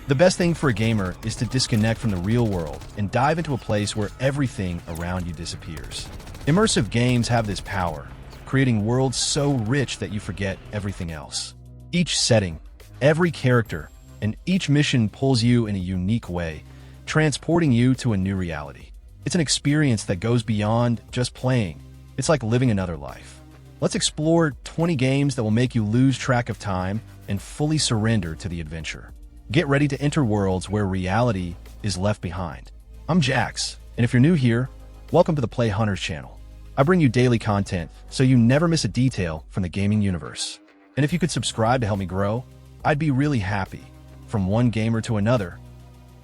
The best thing for a gamer is to disconnect from the real world and dive into a place where everything around you disappears. Immersive games have this power, creating worlds so rich that you forget everything else. Each setting, every character, and each mission pulls you in a unique way, transporting you to a new reality. It's an experience that goes beyond just playing. It's like living another life. Let's explore 20 games that will make you lose track of time and fully surrender to the adventure. Get ready to enter worlds where reality is left behind. I'm Jax, and if you're new here, welcome to the Play Hunters channel. I bring you daily content so you never miss a detail from the gaming universe. And if you could subscribe to help me grow, I'd be really happy. From one gamer to another.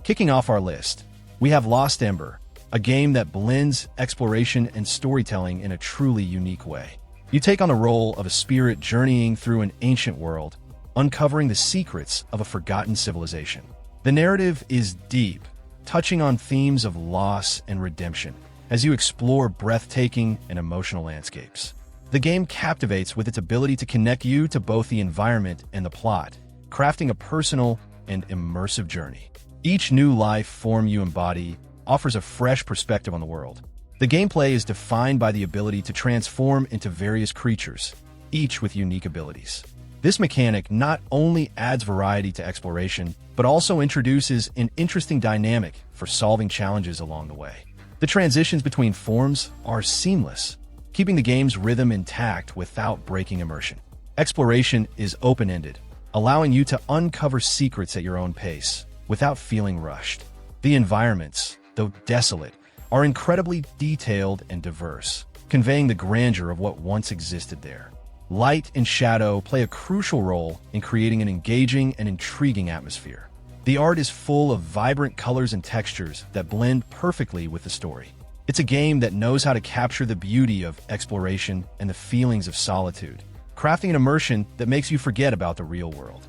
Kicking off our list, we have Lost Ember, a game that blends exploration and storytelling in a truly unique way. You take on the role of a spirit journeying through an ancient world, uncovering the secrets of a forgotten civilization. The narrative is deep, touching on themes of loss and redemption as you explore breathtaking and emotional landscapes. The game captivates with its ability to connect you to both the environment and the plot, crafting a personal and immersive journey. Each new life form you embody offers a fresh perspective on the world. The gameplay is defined by the ability to transform into various creatures, each with unique abilities. This mechanic not only adds variety to exploration, but also introduces an interesting dynamic for solving challenges along the way. The transitions between forms are seamless, keeping the game's rhythm intact without breaking immersion. Exploration is open-ended, allowing you to uncover secrets at your own pace without feeling rushed. The environments, though desolate, are incredibly detailed and diverse, conveying the grandeur of what once existed there. Light and shadow play a crucial role in creating an engaging and intriguing atmosphere. The art is full of vibrant colors and textures that blend perfectly with the story. It's a game that knows how to capture the beauty of exploration and the feelings of solitude, crafting an immersion that makes you forget about the real world.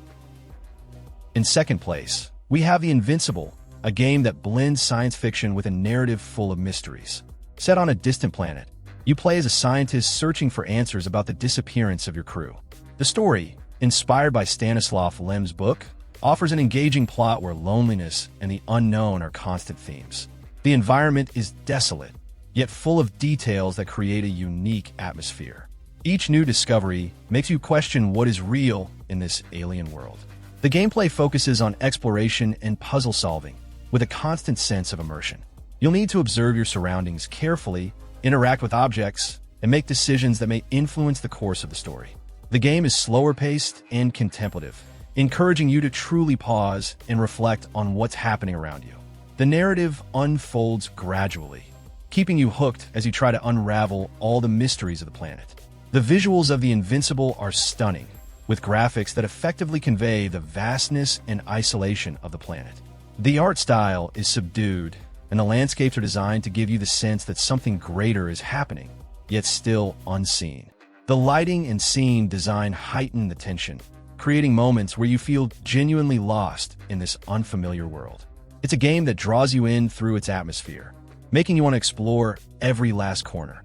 In second place, we have the Invincible, a game that blends science fiction with a narrative full of mysteries. Set on a distant planet, you play as a scientist searching for answers about the disappearance of your crew. The story, inspired by Stanislav Lem's book, offers an engaging plot where loneliness and the unknown are constant themes. The environment is desolate, yet full of details that create a unique atmosphere. Each new discovery makes you question what is real in this alien world. The gameplay focuses on exploration and puzzle solving, with a constant sense of immersion. You'll need to observe your surroundings carefully, interact with objects, and make decisions that may influence the course of the story. The game is slower-paced and contemplative, encouraging you to truly pause and reflect on what's happening around you. The narrative unfolds gradually, keeping you hooked as you try to unravel all the mysteries of the planet. The visuals of the Invincible are stunning, with graphics that effectively convey the vastness and isolation of the planet. The art style is subdued, and the landscapes are designed to give you the sense that something greater is happening, yet still unseen. The lighting and scene design heighten the tension, creating moments where you feel genuinely lost in this unfamiliar world. It's a game that draws you in through its atmosphere, making you want to explore every last corner.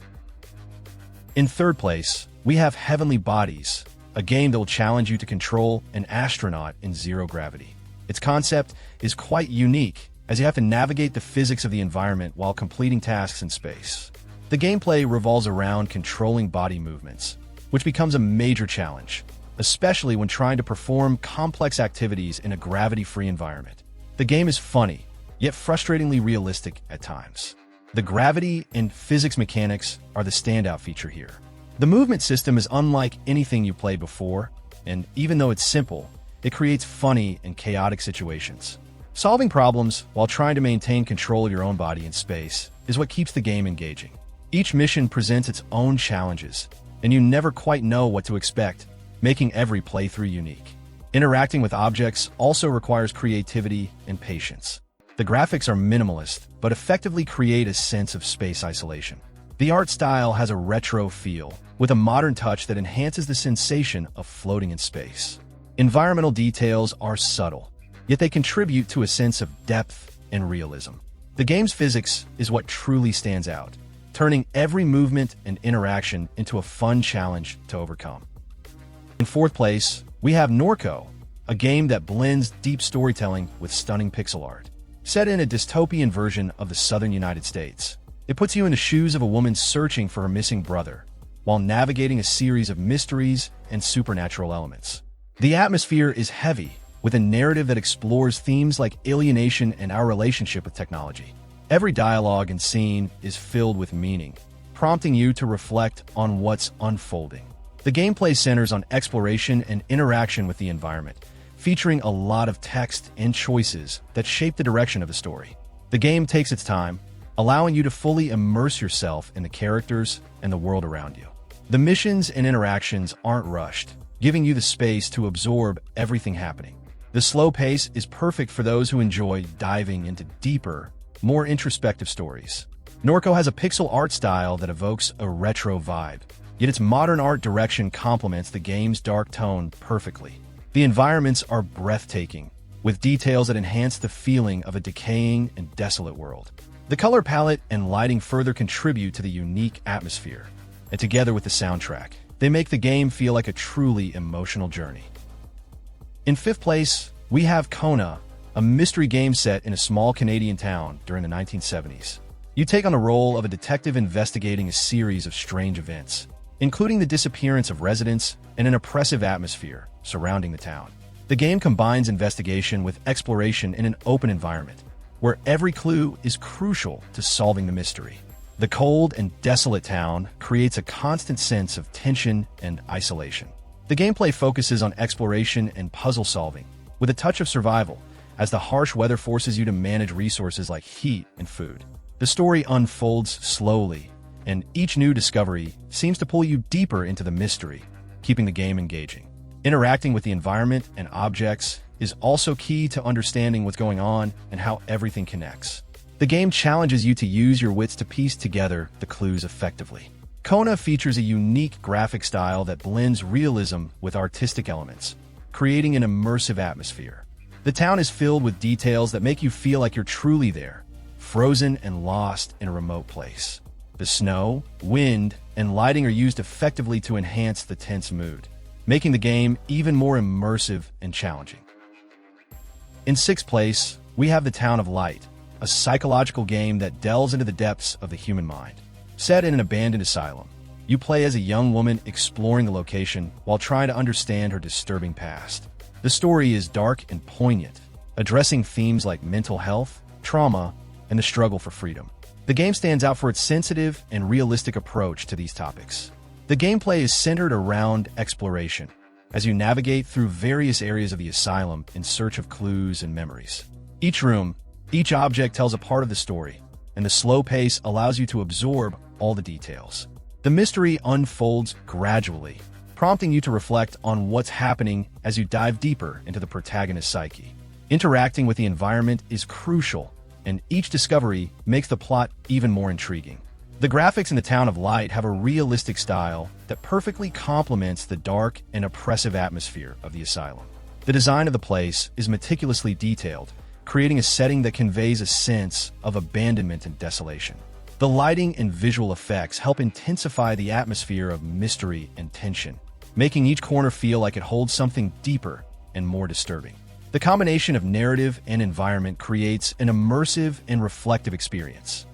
In third place, we have Heavenly Bodies, a game that will challenge you to control an astronaut in zero gravity. Its concept is quite unique, as you have to navigate the physics of the environment while completing tasks in space. The gameplay revolves around controlling body movements, which becomes a major challenge, especially when trying to perform complex activities in a gravity-free environment. The game is funny, yet frustratingly realistic at times. The gravity and physics mechanics are the standout feature here. The movement system is unlike anything you played before, and even though it's simple, it creates funny and chaotic situations. Solving problems while trying to maintain control of your own body in space is what keeps the game engaging. Each mission presents its own challenges, and you never quite know what to expect, making every playthrough unique. Interacting with objects also requires creativity and patience. The graphics are minimalist, but effectively create a sense of space isolation. The art style has a retro feel, with a modern touch that enhances the sensation of floating in space. Environmental details are subtle, yet they contribute to a sense of depth and realism. The game's physics is what truly stands out, turning every movement and interaction into a fun challenge to overcome. In fourth place, we have NORCO, a game that blends deep storytelling with stunning pixel art. Set in a dystopian version of the southern United States, it puts you in the shoes of a woman searching for her missing brother, while navigating a series of mysteries and supernatural elements. The atmosphere is heavy, with a narrative that explores themes like alienation and our relationship with technology. Every dialogue and scene is filled with meaning, prompting you to reflect on what's unfolding. The gameplay centers on exploration and interaction with the environment, featuring a lot of text and choices that shape the direction of the story. The game takes its time, allowing you to fully immerse yourself in the characters and the world around you. The missions and interactions aren't rushed, giving you the space to absorb everything happening. The slow pace is perfect for those who enjoy diving into deeper, more introspective stories. NORCO has a pixel art style that evokes a retro vibe, yet its modern art direction complements the game's dark tone perfectly. The environments are breathtaking, with details that enhance the feeling of a decaying and desolate world. The color palette and lighting further contribute to the unique atmosphere, and together with the soundtrack, they make the game feel like a truly emotional journey. In fifth place, we have Kona, a mystery game set in a small Canadian town during the 1970s. You take on the role of a detective investigating a series of strange events, including the disappearance of residents and an oppressive atmosphere surrounding the town. The game combines investigation with exploration in an open environment, where every clue is crucial to solving the mystery. The cold and desolate town creates a constant sense of tension and isolation. The gameplay focuses on exploration and puzzle solving, with a touch of survival, as the harsh weather forces you to manage resources like heat and food. The story unfolds slowly, and each new discovery seems to pull you deeper into the mystery, keeping the game engaging. Interacting with the environment and objects is also key to understanding what's going on and how everything connects. The game challenges you to use your wits to piece together the clues effectively. Kona features a unique graphic style that blends realism with artistic elements, creating an immersive atmosphere. The town is filled with details that make you feel like you're truly there, frozen and lost in a remote place. The snow, wind, and lighting are used effectively to enhance the tense mood, making the game even more immersive and challenging. In sixth place, we have The Town of Light, a psychological game that delves into the depths of the human mind. Set in an abandoned asylum, you play as a young woman exploring the location while trying to understand her disturbing past. The story is dark and poignant, addressing themes like mental health, trauma, and the struggle for freedom. The game stands out for its sensitive and realistic approach to these topics. The gameplay is centered around exploration, as you navigate through various areas of the asylum in search of clues and memories. Each room, each object tells a part of the story, and the slow pace allows you to absorb all the details. The mystery unfolds gradually, prompting you to reflect on what's happening as you dive deeper into the protagonist's psyche. Interacting with the environment is crucial, and each discovery makes the plot even more intriguing. The graphics in The Town of Light have a realistic style that perfectly complements the dark and oppressive atmosphere of the asylum. The design of the place is meticulously detailed, creating a setting that conveys a sense of abandonment and desolation. The lighting and visual effects help intensify the atmosphere of mystery and tension, making each corner feel like it holds something deeper and more disturbing. The combination of narrative and environment creates an immersive and reflective experience.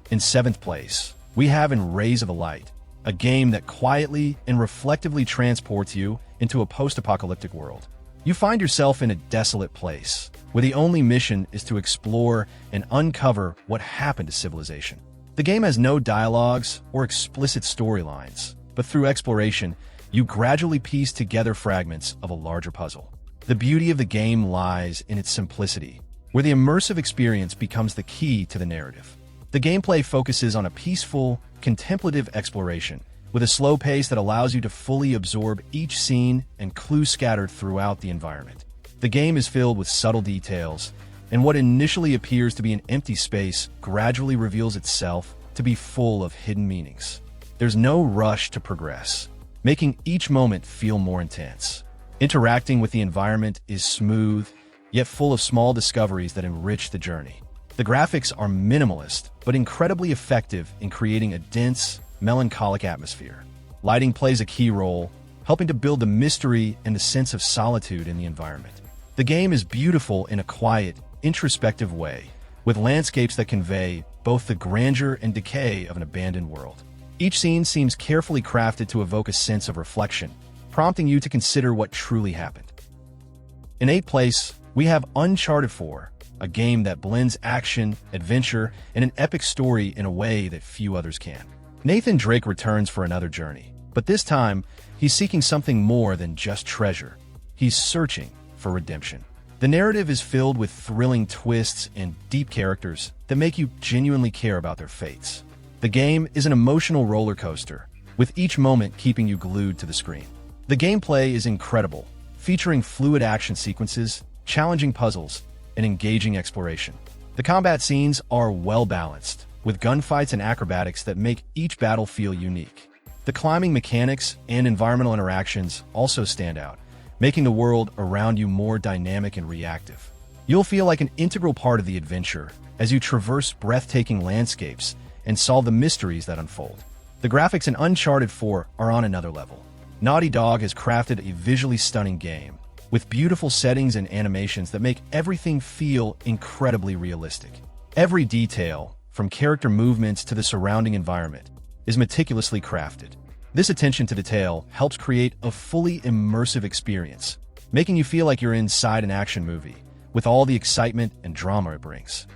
In seventh place, we have In Rays of the Light, a game that quietly and reflectively transports you into a post-apocalyptic world. You find yourself in a desolate place, where the only mission is to explore and uncover what happened to civilization. The game has no dialogues or explicit storylines, but through exploration, you gradually piece together fragments of a larger puzzle. The beauty of the game lies in its simplicity, where the immersive experience becomes the key to the narrative. The gameplay focuses on a peaceful, contemplative exploration, with a slow pace that allows you to fully absorb each scene and clues scattered throughout the environment. The game is filled with subtle details, and what initially appears to be an empty space gradually reveals itself to be full of hidden meanings. There's no rush to progress, making each moment feel more intense. Interacting with the environment is smooth, yet full of small discoveries that enrich the journey. The graphics are minimalist, but incredibly effective in creating a dense, melancholic atmosphere. Lighting plays a key role, helping to build the mystery and the sense of solitude in the environment. The game is beautiful in a quiet, introspective way, with landscapes that convey both the grandeur and decay of an abandoned world. Each scene seems carefully crafted to evoke a sense of reflection, prompting you to consider what truly happened. In 8th place, we have Uncharted 4, a game that blends action, adventure, and an epic story in a way that few others can. Nathan Drake returns for another journey, but this time, he's seeking something more than just treasure. He's searching for redemption. The narrative is filled with thrilling twists and deep characters that make you genuinely care about their fates. The game is an emotional roller coaster, with each moment keeping you glued to the screen. The gameplay is incredible, featuring fluid action sequences, challenging puzzles, and engaging exploration. The combat scenes are well-balanced, with gunfights and acrobatics that make each battle feel unique. The climbing mechanics and environmental interactions also stand out, making the world around you more dynamic and reactive. You'll feel like an integral part of the adventure as you traverse breathtaking landscapes and solve the mysteries that unfold. The graphics in Uncharted 4 are on another level. Naughty Dog has crafted a visually stunning game, with beautiful settings and animations that make everything feel incredibly realistic. Every detail, from character movements to the surrounding environment, is meticulously crafted. This attention to detail helps create a fully immersive experience, making you feel like you're inside an action movie, with all the excitement and drama it brings.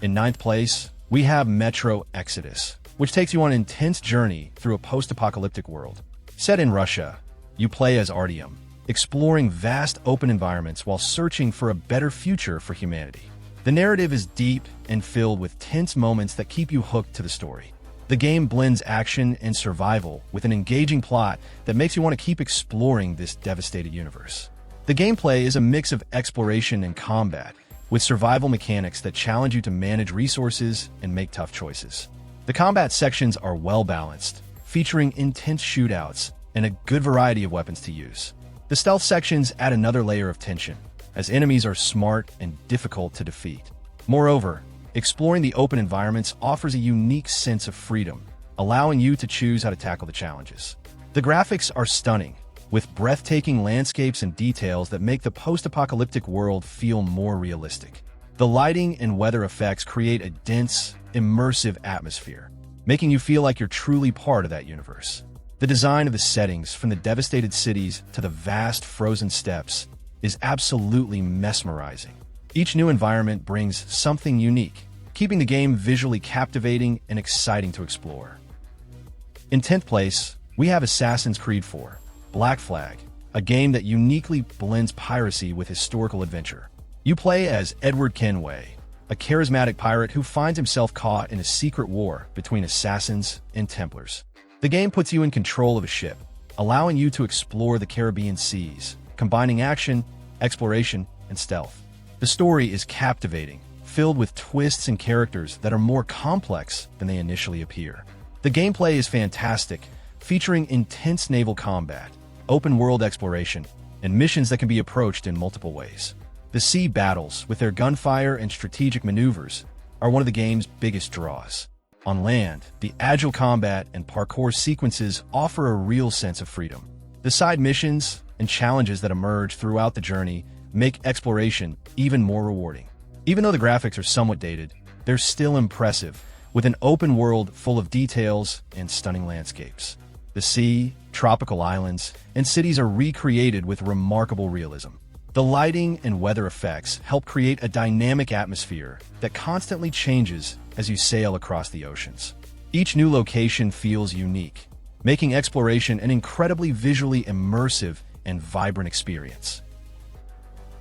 In 9th place, we have Metro Exodus, which takes you on an intense journey through a post-apocalyptic world. Set in Russia, you play as Artyom, exploring vast open environments while searching for a better future for humanity. The narrative is deep and filled with tense moments that keep you hooked to the story. The game blends action and survival with an engaging plot that makes you want to keep exploring this devastated universe. The gameplay is a mix of exploration and combat, with survival mechanics that challenge you to manage resources and make tough choices. The combat sections are well-balanced, featuring intense shootouts and a good variety of weapons to use. The stealth sections add another layer of tension, as enemies are smart and difficult to defeat. Moreover, exploring the open environments offers a unique sense of freedom, allowing you to choose how to tackle the challenges. The graphics are stunning, with breathtaking landscapes and details that make the post-apocalyptic world feel more realistic. The lighting and weather effects create a dense, immersive atmosphere, making you feel like you're truly part of that universe. The design of the settings, from the devastated cities to the vast frozen steppes, is absolutely mesmerizing. Each new environment brings something unique, keeping the game visually captivating and exciting to explore. In 10th place, we have Assassin's Creed 4, Black Flag, a game that uniquely blends piracy with historical adventure. You play as Edward Kenway, a charismatic pirate who finds himself caught in a secret war between assassins and Templars. The game puts you in control of a ship, allowing you to explore the Caribbean seas, combining action, exploration, and stealth. The story is captivating, filled with twists and characters that are more complex than they initially appear. The gameplay is fantastic, featuring intense naval combat, open-world exploration, and missions that can be approached in multiple ways. The sea battles, with their gunfire and strategic maneuvers, are one of the game's biggest draws. On land, the agile combat and parkour sequences offer a real sense of freedom. The side missions and challenges that emerge throughout the journey make exploration even more rewarding. Even though the graphics are somewhat dated, they're still impressive, with an open world full of details and stunning landscapes. The sea, tropical islands, and cities are recreated with remarkable realism. The lighting and weather effects help create a dynamic atmosphere that constantly changes as you sail across the oceans. Each new location feels unique, making exploration an incredibly visually immersive and vibrant experience.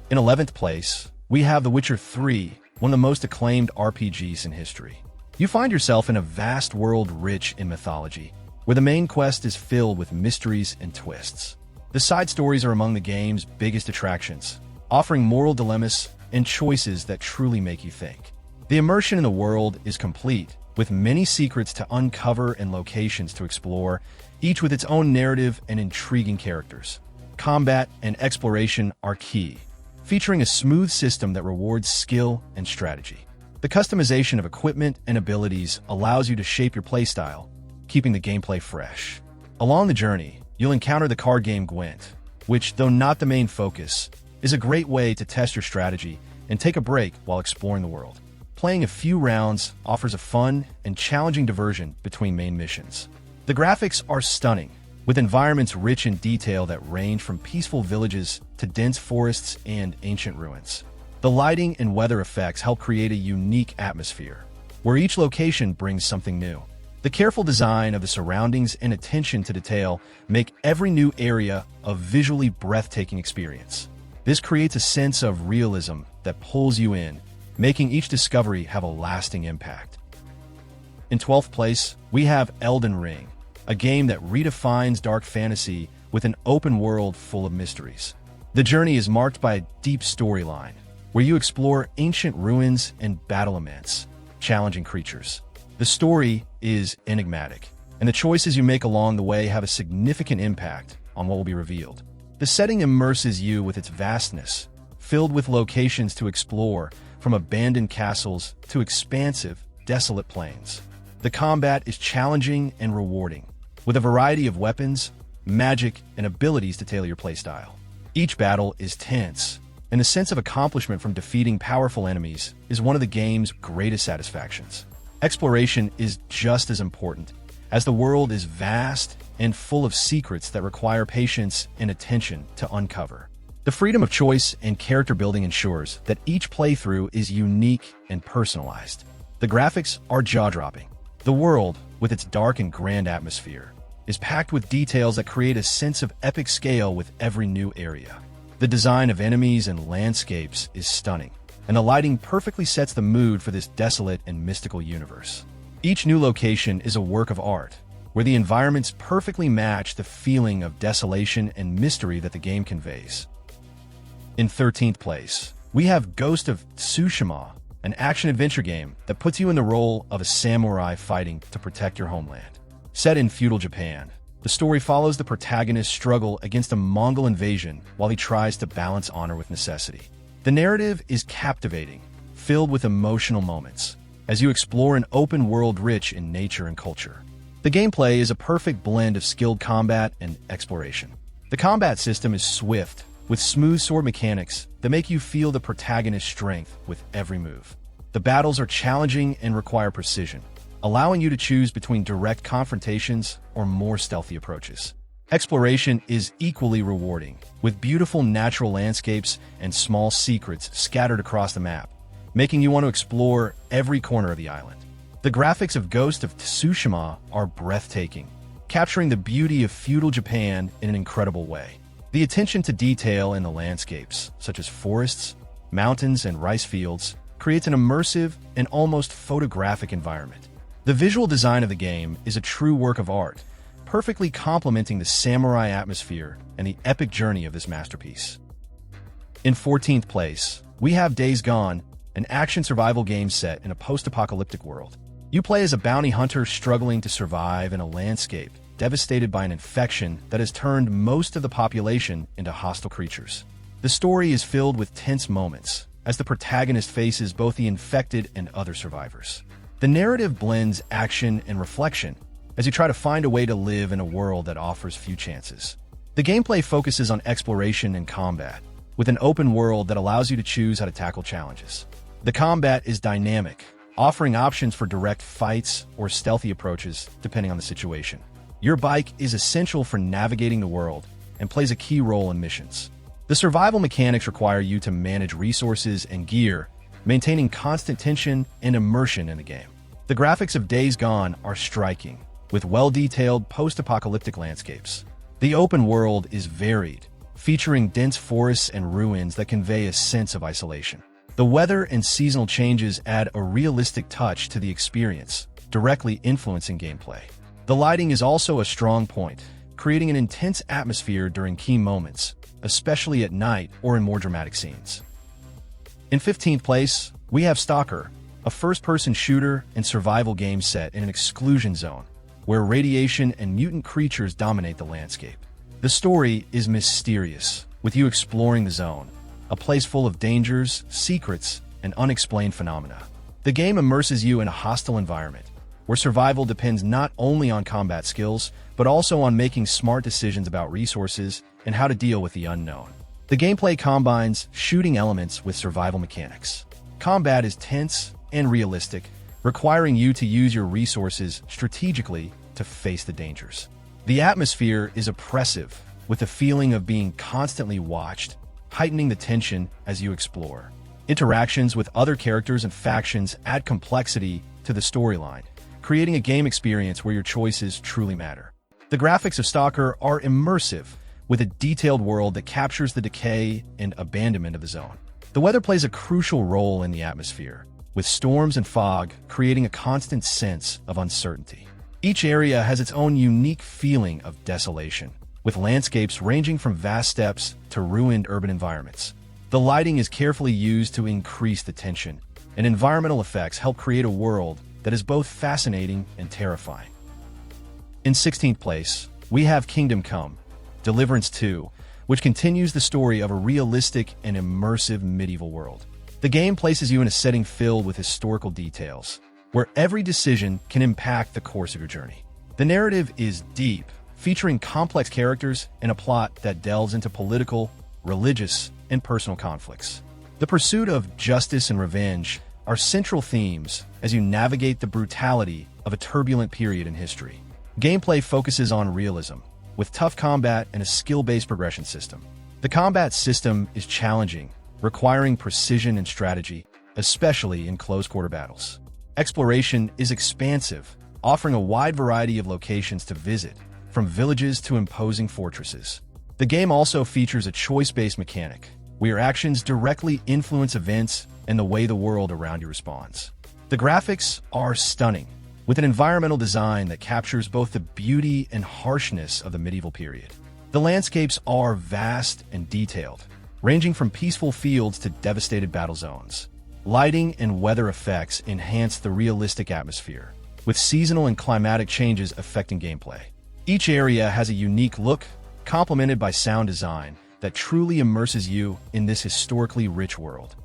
In 11th place, we have The Witcher 3, one of the most acclaimed RPGs in history. You find yourself in a vast world rich in mythology, where the main quest is filled with mysteries and twists. The side stories are among the game's biggest attractions, offering moral dilemmas and choices that truly make you think. The immersion in the world is complete, with many secrets to uncover and locations to explore, each with its own narrative and intriguing characters. Combat and exploration are key, featuring a smooth system that rewards skill and strategy. The customization of equipment and abilities allows you to shape your playstyle, keeping the gameplay fresh. Along the journey, you'll encounter the card game Gwent, which, though not the main focus, is a great way to test your strategy and take a break while exploring the world. Playing a few rounds offers a fun and challenging diversion between main missions. The graphics are stunning, with environments rich in detail that range from peaceful villages to dense forests and ancient ruins. The lighting and weather effects help create a unique atmosphere, where each location brings something new. The careful design of the surroundings and attention to detail make every new area a visually breathtaking experience. This creates a sense of realism that pulls you in, making each discovery have a lasting impact. In 12th place, we have Elden Ring, a game that redefines dark fantasy with an open world full of mysteries. The journey is marked by a deep storyline, where you explore ancient ruins and battle immense, challenging creatures. The story is enigmatic, and the choices you make along the way have a significant impact on what will be revealed. The setting immerses you with its vastness, filled with locations to explore, from abandoned castles to expansive, desolate plains. The combat is challenging and rewarding, with a variety of weapons, magic, and abilities to tailor your playstyle. Each battle is tense, and the sense of accomplishment from defeating powerful enemies is one of the game's greatest satisfactions. Exploration is just as important, as the world is vast and full of secrets that require patience and attention to uncover. The freedom of choice and character building ensures that each playthrough is unique and personalized. The graphics are jaw-dropping. The world, with its dark and grand atmosphere, is packed with details that create a sense of epic scale with every new area. The design of enemies and landscapes is stunning, and the lighting perfectly sets the mood for this desolate and mystical universe. Each new location is a work of art, where the environments perfectly match the feeling of desolation and mystery that the game conveys. In 13th place, we have Ghost of Tsushima, an action-adventure game that puts you in the role of a samurai fighting to protect your homeland. Set in feudal Japan, the story follows the protagonist's struggle against a Mongol invasion while he tries to balance honor with necessity. The narrative is captivating, filled with emotional moments, as you explore an open world rich in nature and culture. The gameplay is a perfect blend of skilled combat and exploration. The combat system is swift, with smooth sword mechanics that make you feel the protagonist's strength with every move. The battles are challenging and require precision, allowing you to choose between direct confrontations or more stealthy approaches. Exploration is equally rewarding, with beautiful natural landscapes and small secrets scattered across the map, making you want to explore every corner of the island. The graphics of Ghost of Tsushima are breathtaking, capturing the beauty of feudal Japan in an incredible way. The attention to detail in the landscapes, such as forests, mountains, and rice fields, creates an immersive and almost photographic environment. The visual design of the game is a true work of art, perfectly complementing the samurai atmosphere and the epic journey of this masterpiece. In 14th place, we have Days Gone, an action survival game set in a post-apocalyptic world. You play as a bounty hunter struggling to survive in a landscape devastated by an infection that has turned most of the population into hostile creatures. The story is filled with tense moments, as the protagonist faces both the infected and other survivors. The narrative blends action and reflection, as you try to find a way to live in a world that offers few chances. The gameplay focuses on exploration and combat, with an open world that allows you to choose how to tackle challenges. The combat is dynamic, offering options for direct fights or stealthy approaches depending on the situation. Your bike is essential for navigating the world and plays a key role in missions. The survival mechanics require you to manage resources and gear, maintaining constant tension and immersion in the game. The graphics of Days Gone are striking, with well-detailed post-apocalyptic landscapes. The open world is varied, featuring dense forests and ruins that convey a sense of isolation. The weather and seasonal changes add a realistic touch to the experience, directly influencing gameplay. The lighting is also a strong point, creating an intense atmosphere during key moments, especially at night or in more dramatic scenes. In 15th place, we have Stalker, a first-person shooter and survival game set in an exclusion zone, where radiation and mutant creatures dominate the landscape. The story is mysterious, with you exploring the zone, a place full of dangers, secrets, and unexplained phenomena. The game immerses you in a hostile environment, where survival depends not only on combat skills, but also on making smart decisions about resources and how to deal with the unknown. The gameplay combines shooting elements with survival mechanics. Combat is tense and realistic, requiring you to use your resources strategically to face the dangers. The atmosphere is oppressive, with the feeling of being constantly watched, heightening the tension as you explore. Interactions with other characters and factions add complexity to the storyline, creating a game experience where your choices truly matter. The graphics of Stalker are immersive, with a detailed world that captures the decay and abandonment of the zone. The weather plays a crucial role in the atmosphere, with storms and fog creating a constant sense of uncertainty. Each area has its own unique feeling of desolation, with landscapes ranging from vast steppes to ruined urban environments. The lighting is carefully used to increase the tension, and environmental effects help create a world that is both fascinating and terrifying. In 16th place, we have Kingdom Come: Deliverance 2, which continues the story of a realistic and immersive medieval world. The game places you in a setting filled with historical details, where every decision can impact the course of your journey. The narrative is deep, featuring complex characters and a plot that delves into political, religious, and personal conflicts. The pursuit of justice and revenge are central themes as you navigate the brutality of a turbulent period in history. Gameplay focuses on realism, with tough combat and a skill-based progression system. The combat system is challenging, requiring precision and strategy, especially in close-quarter battles. Exploration is expansive, offering a wide variety of locations to visit, from villages to imposing fortresses. The game also features a choice-based mechanic, where your actions directly influence events and the way the world around you responds. The graphics are stunning, with an environmental design that captures both the beauty and harshness of the medieval period. The landscapes are vast and detailed, ranging from peaceful fields to devastated battle zones. Lighting and weather effects enhance the realistic atmosphere, with seasonal and climatic changes affecting gameplay. Each area has a unique look, complemented by sound design that truly immerses you in this historically rich world.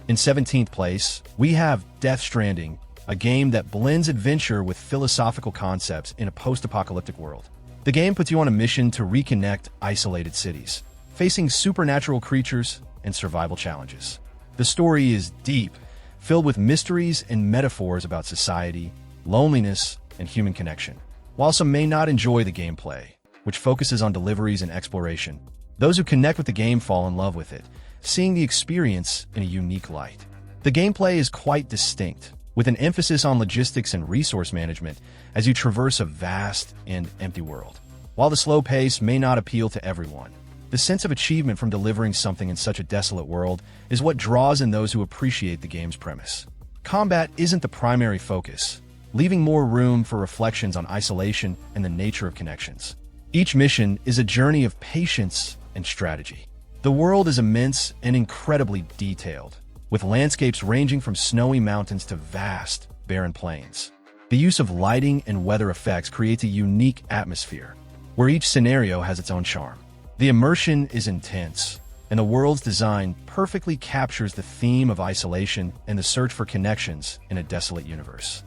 In 17th place, we have Stranding, a game that blends adventure with philosophical concepts in a post-apocalyptic world. The game puts you on a mission to reconnect isolated cities, facing supernatural creatures and survival challenges. The story is deep, filled with mysteries and metaphors about society, loneliness, and human connection. While some may not enjoy the gameplay, which focuses on deliveries and exploration, those who connect with the game fall in love with it, seeing the experience in a unique light. The gameplay is quite distinct, with an emphasis on logistics and resource management as you traverse a vast and empty world. While the slow pace may not appeal to everyone, the sense of achievement from delivering something in such a desolate world is what draws in those who appreciate the game's premise. Combat isn't the primary focus, leaving more room for reflections on isolation and the nature of connections. Each mission is a journey of patience and strategy. The world is immense and incredibly detailed, with landscapes ranging from snowy mountains to vast, barren plains. The use of lighting and weather effects creates a unique atmosphere, where each scenario has its own charm. The immersion is intense, and the world's design perfectly captures the theme of isolation and the search for connections in a desolate universe.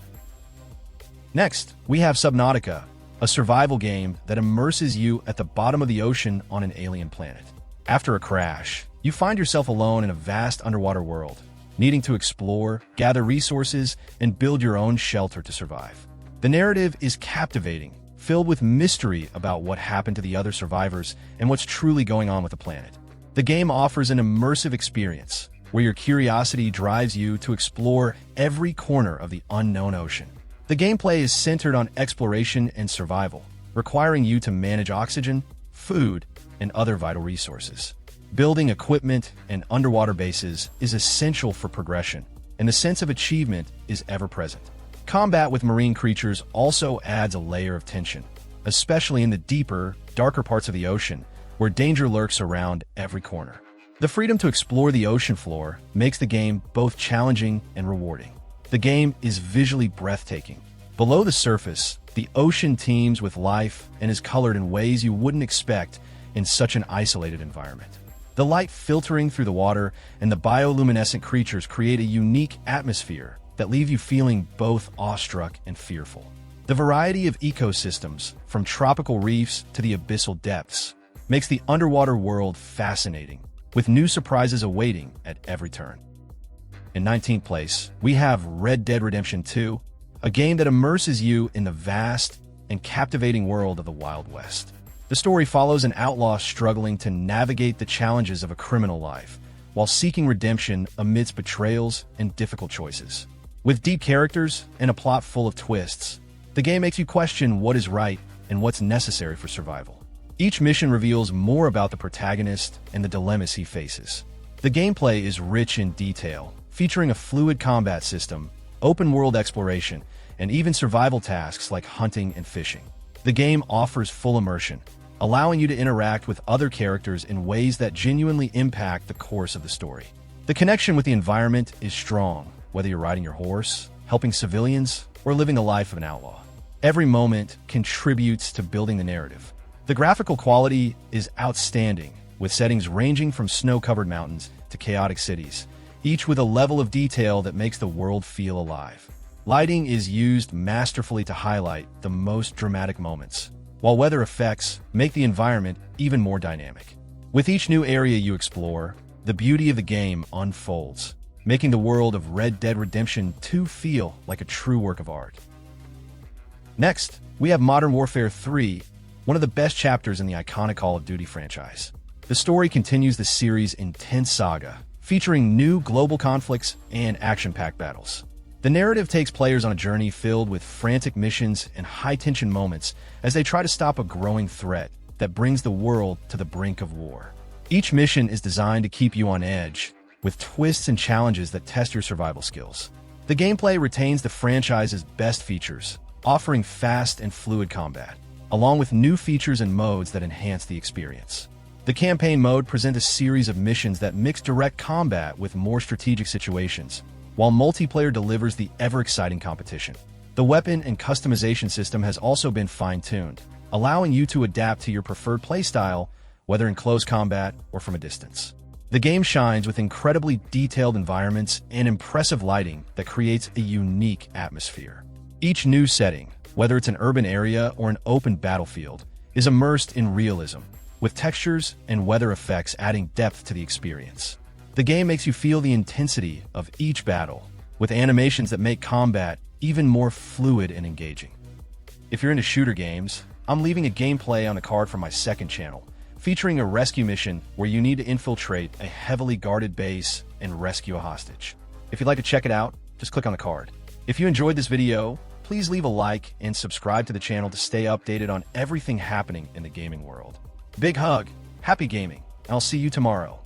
Next, we have Subnautica, a survival game that immerses you at the bottom of the ocean on an alien planet. After a crash, you find yourself alone in a vast underwater world, needing to explore, gather resources, and build your own shelter to survive. The narrative is captivating, filled with mystery about what happened to the other survivors and what's truly going on with the planet. The game offers an immersive experience, where your curiosity drives you to explore every corner of the unknown ocean. The gameplay is centered on exploration and survival, requiring you to manage oxygen, food, and other vital resources. Building equipment and underwater bases is essential for progression, and the sense of achievement is ever present. Combat with marine creatures also adds a layer of tension, especially in the deeper, darker parts of the ocean, where danger lurks around every corner. The freedom to explore the ocean floor makes the game both challenging and rewarding. The game is visually breathtaking. Below the surface, the ocean teems with life and is colored in ways you wouldn't expect in such an isolated environment. The light filtering through the water and the bioluminescent creatures create a unique atmosphere that leave you feeling both awestruck and fearful. The variety of ecosystems, from tropical reefs to the abyssal depths, makes the underwater world fascinating, with new surprises awaiting at every turn. In 19th place, we have Red Dead Redemption 2, a game that immerses you in the vast and captivating world of the Wild West. The story follows an outlaw struggling to navigate the challenges of a criminal life, while seeking redemption amidst betrayals and difficult choices. With deep characters and a plot full of twists, the game makes you question what is right and what's necessary for survival. Each mission reveals more about the protagonist and the dilemmas he faces. The gameplay is rich in detail, featuring a fluid combat system, open-world exploration, and even survival tasks like hunting and fishing. The game offers full immersion, allowing you to interact with other characters in ways that genuinely impact the course of the story. The connection with the environment is strong, whether you're riding your horse, helping civilians, or living the life of an outlaw. Every moment contributes to building the narrative. The graphical quality is outstanding, with settings ranging from snow-covered mountains to chaotic cities, each with a level of detail that makes the world feel alive. Lighting is used masterfully to highlight the most dramatic moments, while weather effects make the environment even more dynamic. With each new area you explore, the beauty of the game unfolds, making the world of Red Dead Redemption 2 feel like a true work of art. Next, we have Modern Warfare 3, one of the best chapters in the iconic Call of Duty franchise. The story continues the series' intense saga, featuring new global conflicts and action-packed battles. The narrative takes players on a journey filled with frantic missions and high-tension moments as they try to stop a growing threat that brings the world to the brink of war. Each mission is designed to keep you on edge, with twists and challenges that test your survival skills. The gameplay retains the franchise's best features, offering fast and fluid combat, along with new features and modes that enhance the experience. The campaign mode presents a series of missions that mix direct combat with more strategic situations, while multiplayer delivers the ever-exciting competition. The weapon and customization system has also been fine-tuned, allowing you to adapt to your preferred playstyle, whether in close combat or from a distance. The game shines with incredibly detailed environments and impressive lighting that creates a unique atmosphere. Each new setting, whether it's an urban area or an open battlefield, is immersed in realism, with textures and weather effects adding depth to the experience. The game makes you feel the intensity of each battle, with animations that make combat even more fluid and engaging. If you're into shooter games, I'm leaving a gameplay on a card from my second channel, featuring a rescue mission where you need to infiltrate a heavily guarded base and rescue a hostage. If you'd like to check it out, just click on the card. If you enjoyed this video, please leave a like and subscribe to the channel to stay updated on everything happening in the gaming world. Big hug, happy gaming, and I'll see you tomorrow.